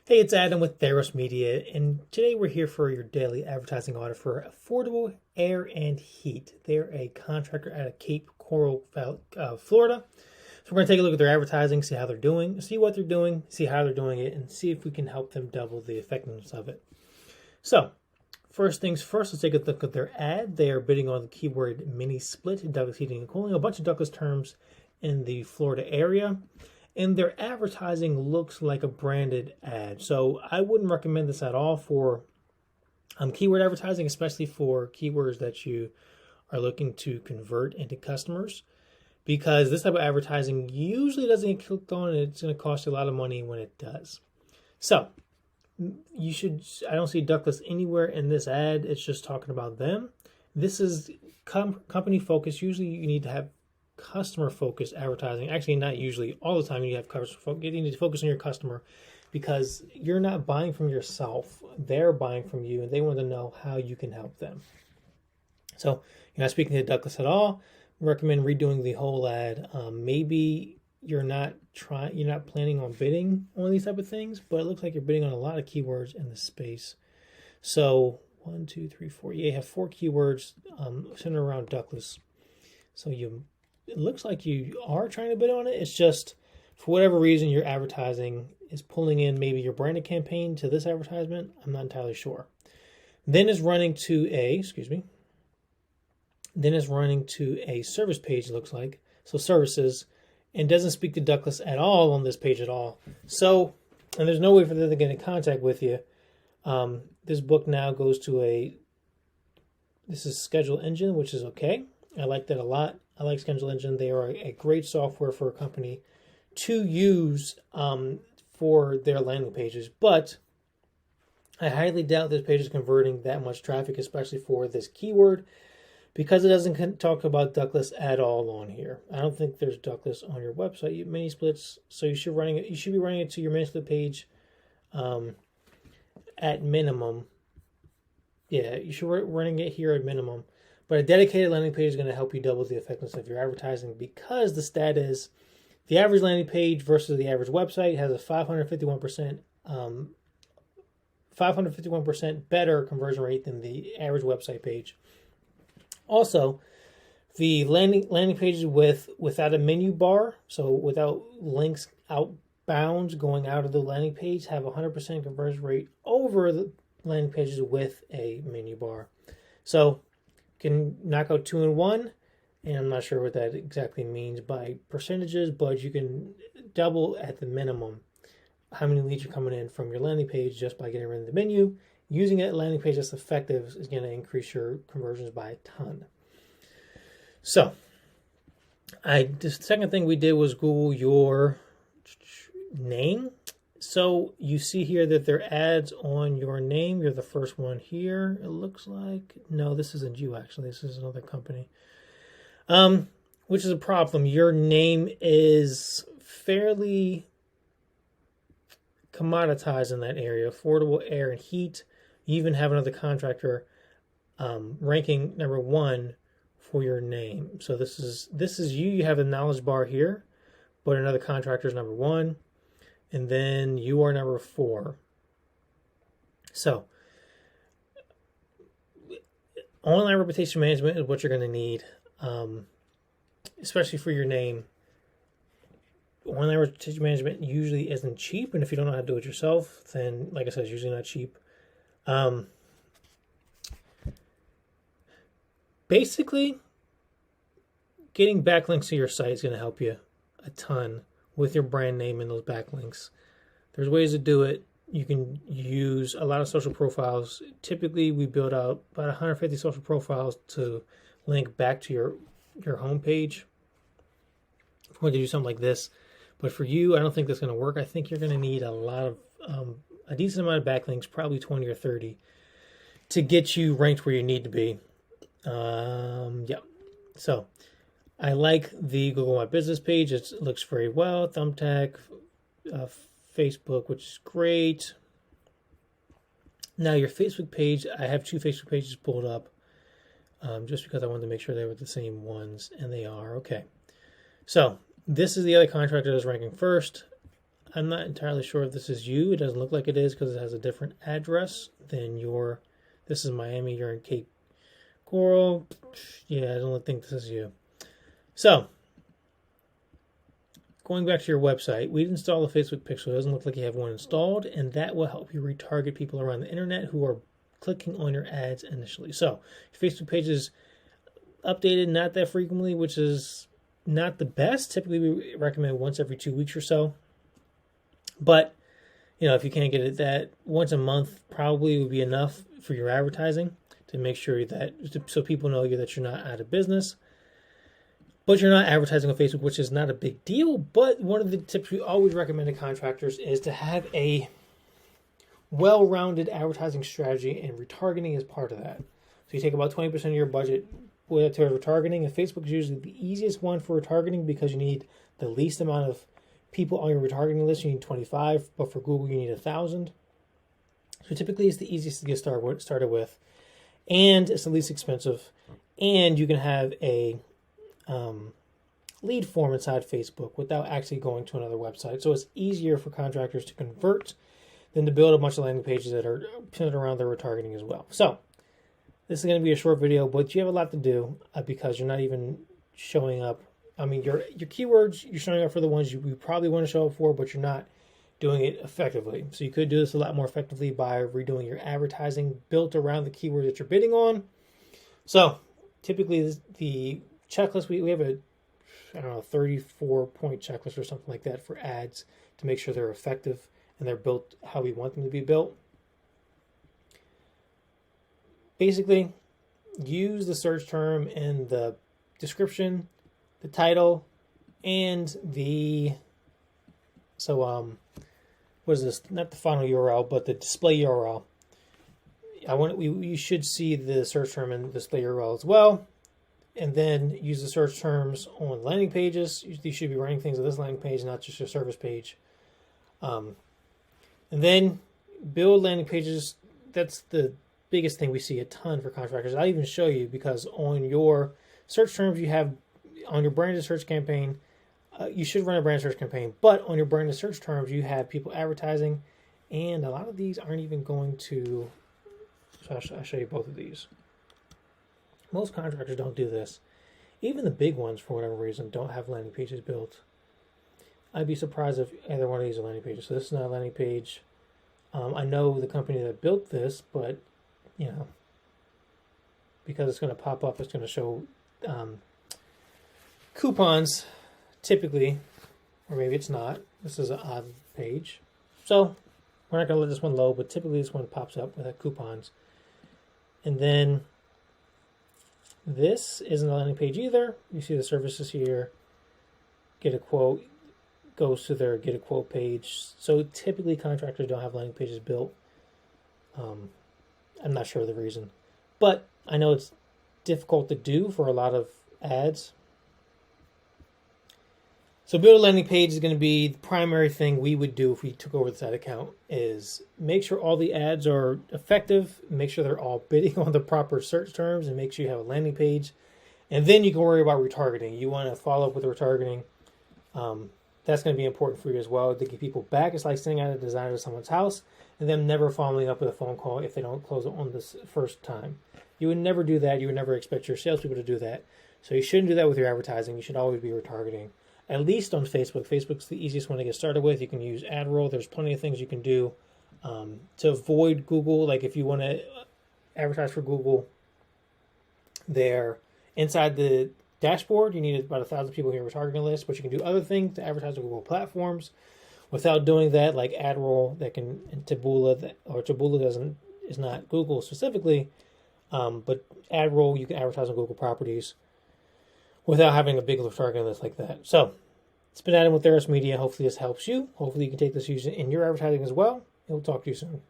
Hey, it's Adam with Theros Media, and today we're here for your daily advertising audit for Affordable Air and Heat. They're a contractor out of Cape Coral, Florida. So we're going to take a look at their advertising, see how they're doing, see what they're doing, see how they're doing it, and see if we can help them double the effectiveness of it. So, first things first, let's take a look at their ad. They are bidding on the keyword mini split, ductless heating and cooling, a bunch of ductless terms in the Florida area. And their advertising looks like a branded ad. So I wouldn't recommend this at all for keyword advertising, especially for keywords that you are looking to convert into customers, because this type of advertising usually doesn't get clicked on, and it's going to cost you a lot of money when it does. So I don't see ductless anywhere in this ad. It's just talking about them. This is company focused. Usually you need to have customer focused advertising. Actually, not usually, all the time you have customer focus. You need to focus on your customer, because you're not buying from yourself. They're buying from you, and they want to know how you can help them. So you're not speaking to ductless at all. I recommend redoing the whole ad. Maybe you're not planning on bidding on these type of things, but it looks like you're bidding on a lot of keywords in the space. So 1, 2, 3, 4. Yeah, you have 4 keywords centered around ductless. So it looks like you are trying to bid on it. It's just, for whatever reason, your advertising is pulling in maybe your branded campaign to this advertisement. I'm not entirely sure. Then it's running to a service page, it looks like. So services, and doesn't speak to ductless at all on this page at all. So, and there's no way for them to get in contact with you. This book now goes to this is Schedule Engine, which is okay. I like that a lot. I like Schedule Engine. They are a great software for a company to use for their landing pages. But I highly doubt this page is converting that much traffic, especially for this keyword, because it doesn't talk about ductless at all on here. I don't think there's ductless on your website. Mini splits, so you should be running it to your mini split page at minimum. Yeah, you should be running it here at minimum. But a dedicated landing page is going to help you double the effectiveness of your advertising, because the stat is the average landing page versus the average website has a 551% better conversion rate than the average website page. Also, the landing pages without a menu bar, so without links outbound going out of the landing page, have a 100% conversion rate over the landing pages with a menu bar. So can knock out 2 in 1, and I'm not sure what that exactly means by percentages, but you can double at the minimum how many leads are coming in from your landing page just by getting rid of the menu. Using a landing page that's effective is going to increase your conversions by a ton. So, the second thing we did was Google your name. So you see here that there are ads on your name. You're the first one here, it looks like. No, this isn't you, actually. This is another company. Which is a problem. Your name is fairly commoditized in that area. Affordable Air and Heat. You even have another contractor ranking number 1 for your name. So this is you. You have the knowledge bar here, but another contractor is number 1. And then you are number 4. So, online reputation management is what you're going to need, especially for your name. Online reputation management usually isn't cheap, and if you don't know how to do it yourself, then, like I said, it's usually not cheap. Basically, getting backlinks to your site is going to help you a ton with your brand name and those backlinks. There's ways to do it. You can use a lot of social profiles. Typically, we build out about 150 social profiles to link back to your homepage. If you want to do something like this, but for you, I don't think that's going to work. I think you're going to need a decent amount of backlinks, probably 20 or 30, to get you ranked where you need to be. Yeah. So, I like the Google My Business page. It looks very well. Thumbtack, Facebook, which is great. Now your Facebook page, I have 2 Facebook pages pulled up just because I wanted to make sure they were the same ones, and they are. Okay. So this is the other contractor that's ranking first. I'm not entirely sure if this is you. It doesn't look like it is because it has a different address than your. This is Miami. You're in Cape Coral. Yeah, I don't think this is you. So, going back to your website, we'd install a Facebook pixel. It doesn't look like you have one installed, and that will help you retarget people around the internet who are clicking on your ads initially. So, your Facebook page is updated not that frequently, which is not the best. Typically, we recommend once every 2 weeks or so. But, if you can't get it that once a month, probably would be enough for your advertising to make sure that, so people know that you're not out of business. But you're not advertising on Facebook, which is not a big deal. But one of the tips we always recommend to contractors is to have a well-rounded advertising strategy, and retargeting is part of that. So you take about 20% of your budget to retargeting, and Facebook is usually the easiest one for retargeting because you need the least amount of people on your retargeting list. You need 25, but for Google you need 1,000. So typically it's the easiest to get started with, and it's the least expensive, and you can have a lead form inside Facebook without actually going to another website. So it's easier for contractors to convert than to build a bunch of landing pages that are centered around their retargeting as well. So this is going to be a short video, but you have a lot to do because you're not even showing up. I mean, your keywords, you're showing up for the ones you probably want to show up for, but you're not doing it effectively. So you could do this a lot more effectively by redoing your advertising built around the keywords that you're bidding on. So typically the checklist, we have a 34-point checklist or something like that for ads to make sure they're effective and they're built how we want them to be built. Basically, use the search term in the description, the title, and what is this? Not the final URL, but the display URL. You should see the search term in the display URL as well. And then use the search terms on landing pages. You should be running things on this landing page, not just your service page. And then build landing pages. That's the biggest thing we see a ton for contractors. I'll even show you, because on your search terms you have, on your branded search campaign, you should run a branded search campaign, but on your branded search terms you have people advertising, and a lot of these aren't even going to, so I'll show you both of these. Most contractors don't do this. Even the big ones, for whatever reason, don't have landing pages built. I'd be surprised if either one of these are landing pages. So this is not a landing page. I know the company that built this, but because it's going to pop up, it's going to show coupons typically, or maybe it's not. This is an odd page. So we're not going to let this one load, but typically this one pops up with coupons. And then this isn't a landing page either. You see the services here. Get a quote goes to their get a quote page. So typically contractors don't have landing pages built. I'm not sure of the reason, but I know it's difficult to do for a lot of ads. So build a landing page is going to be the primary thing we would do if we took over this ad account, is make sure all the ads are effective, make sure they're all bidding on the proper search terms, and make sure you have a landing page. And then you can worry about retargeting. You want to follow up with the retargeting. That's going to be important for you as well to get people back. It's like sending out a designer to someone's house and them never following up with a phone call if they don't close it on this first time. You would never do that. You would never expect your salespeople to do that. So you shouldn't do that with your advertising. You should always be retargeting, at least on Facebook. Facebook's the easiest one to get started with. You can use AdRoll. There's plenty of things you can do to avoid Google. Like if you want to advertise for Google, there inside the dashboard, you need about 1,000 people in your retargeting list, but you can do other things to advertise on Google platforms without doing that, like AdRoll, that can, and Taboola, Taboola is not Google specifically, but AdRoll, you can advertise on Google properties without having a big retargeting list like that. So it's been Adam with Theros Media. Hopefully this helps you. Hopefully you can take this using in your advertising as well. And we'll talk to you soon.